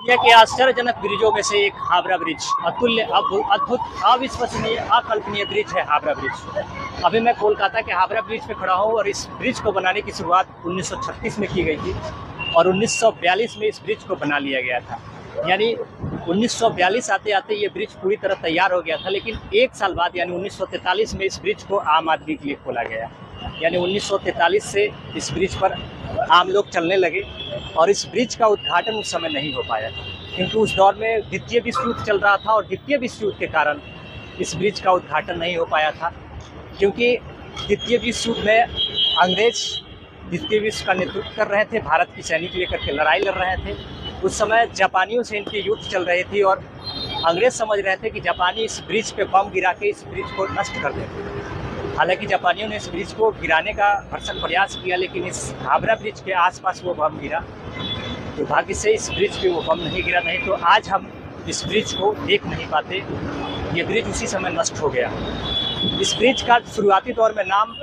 दुनिया के आश्चर्यजनक ब्रिजों में से एक हावड़ा ब्रिज, अतुल्य, अद्भुत, अविश्वसनीय, अकल्पनीय ब्रिज है हावड़ा ब्रिज। अभी मैं कोलकाता के हावड़ा ब्रिज पे खड़ा हूँ और इस ब्रिज को बनाने की शुरुआत 1936 में की गई थी और 1942 में इस ब्रिज को बना लिया गया था। यानी 1942 आते आते ये ब्रिज पूरी तरह तैयार हो गया था, लेकिन एक साल बाद यानी 1943 में इस ब्रिज को आम आदमी के लिए खोला गया। यानी 1943 से इस ब्रिज पर आम लोग चलने लगे और इस ब्रिज का उद्घाटन उस समय नहीं हो पाया था, क्योंकि उस दौर में द्वितीय विश्व युद्ध चल रहा था और द्वितीय विश्व युद्ध के कारण इस ब्रिज का उद्घाटन नहीं हो पाया था। क्योंकि द्वितीय विश्व युद्ध में अंग्रेज द्वितीय विश्व का नेतृत्व कर रहे थे, भारत की सैनिक लेकर के लड़ाई लड़ रहे थे। उस समय जापानियों से इनकी युद्ध चल रही थी और अंग्रेज समझ रहे थे कि जापानी इस ब्रिज पे बम गिरा के इस ब्रिज को नष्ट कर देते। हालांकि जापानियों ने इस ब्रिज को गिराने का भरसक प्रयास किया, लेकिन इस हावड़ा ब्रिज के आसपास वो बम गिरा। दुर्भाग्य से इस ब्रिज पे वो बम नहीं गिरा, नहीं तो आज हम इस ब्रिज को देख नहीं पाते। ये ब्रिज उसी समय नष्ट हो गया। इस ब्रिज का शुरुआती दौर में नाम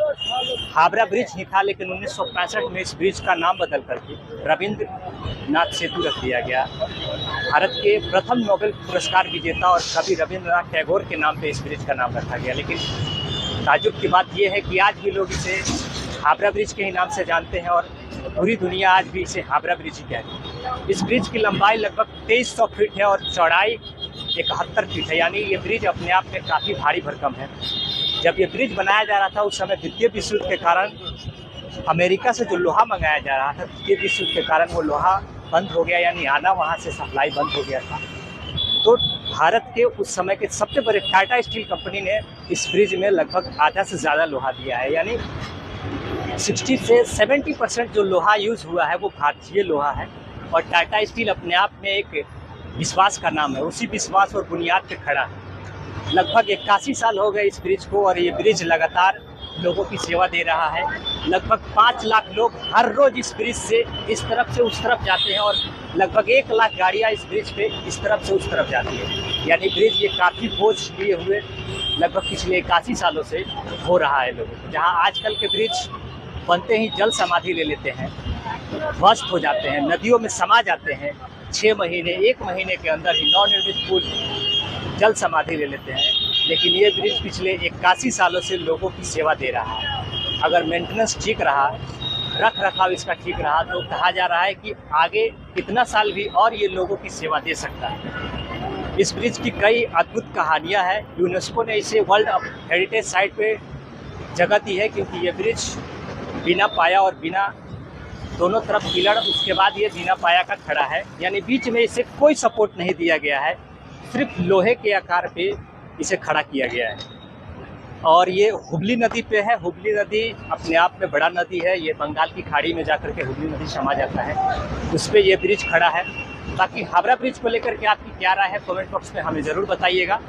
हावड़ा ब्रिज ही था, लेकिन 1965 में इस ब्रिज का नाम बदल करके रविंद्रनाथ सेतु रख दिया गया। भारत के प्रथम नोबेल पुरस्कार विजेता और कवि रविंद्रनाथ टैगोर के नाम पे इस ब्रिज का नाम रखा गया। लेकिन ताज्जुब की बात यह है कि आज भी लोग इसे हावड़ा ब्रिज के ही नाम से जानते हैं और पूरी दुनिया आज भी इसे हावड़ा ब्रिज ही कहती है। इस ब्रिज की लंबाई लगभग 2300 फीट है और चौड़ाई 71 फीट है। यानी ये ब्रिज अपने आप में काफ़ी भारी भरकम है। जब ये ब्रिज बनाया जा रहा था उस समय द्वितीय विश्व युद्ध के कारण अमेरिका से जो लोहा मंगाया जा रहा था, द्वितीय विश्व युद्ध के कारण वो लोहा बंद हो गया, यानी आना वहाँ से सप्लाई बंद हो गया था। तो भारत के उस समय के सबसे बड़े टाटा स्टील कंपनी ने इस ब्रिज में लगभग आधा से ज़्यादा लोहा दिया है। यानी 60 से 70% जो लोहा यूज़ हुआ है वो भारतीय लोहा है। और टाटा स्टील अपने आप में एक विश्वास का नाम है, उसी विश्वास और बुनियाद पे खड़ा है। लगभग 81 साल हो गए इस ब्रिज को और ये ब्रिज लगातार लोगों की सेवा दे रहा है। लगभग 5 लाख लोग हर रोज़ इस ब्रिज से इस तरफ से उस तरफ जाते हैं और लगभग 1 लाख गाड़ियाँ इस ब्रिज पे इस तरफ से उस तरफ जाती है। यानी ब्रिज ये काफ़ी बोझ लिए हुए लगभग पिछले 81 सालों से हो रहा है लोगों को। जहाँ आजकल के ब्रिज बनते ही जल समाधि ले लेते हैं, ध्वस्त हो जाते हैं, नदियों में समा जाते हैं, 6 महीने 1 महीने के अंदर ही नवनिर्मित पुल जल समाधि ले लेते हैं। लेकिन ये ब्रिज पिछले 81 सालों से लोगों की सेवा दे रहा है। अगर मेंटेनेंस ठीक रहा, रख रखाव इसका ठीक रहा, तो कहा जा रहा है कि आगे कितना साल भी और ये लोगों की सेवा दे सकता है। इस ब्रिज की कई अद्भुत कहानियां हैं। यूनेस्को ने इसे वर्ल्ड हेरिटेज साइट पे जगह दी है, क्योंकि ये ब्रिज बिना पाया और बिना दोनों तरफ पिलर, उसके बाद ये बिना पाया का खड़ा है। यानी बीच में इसे कोई सपोर्ट नहीं दिया गया है, सिर्फ लोहे के आकार पे इसे खड़ा किया गया है। और ये हुगली नदी पे है। हुगली नदी अपने आप में बड़ा नदी है। ये बंगाल की खाड़ी में जाकर के हुगली नदी समा जाता है, उस पर ये ब्रिज खड़ा है। बाकी हावड़ा ब्रिज को लेकर के आपकी क्या राय है, कमेंट बॉक्स में हमें ज़रूर बताइएगा।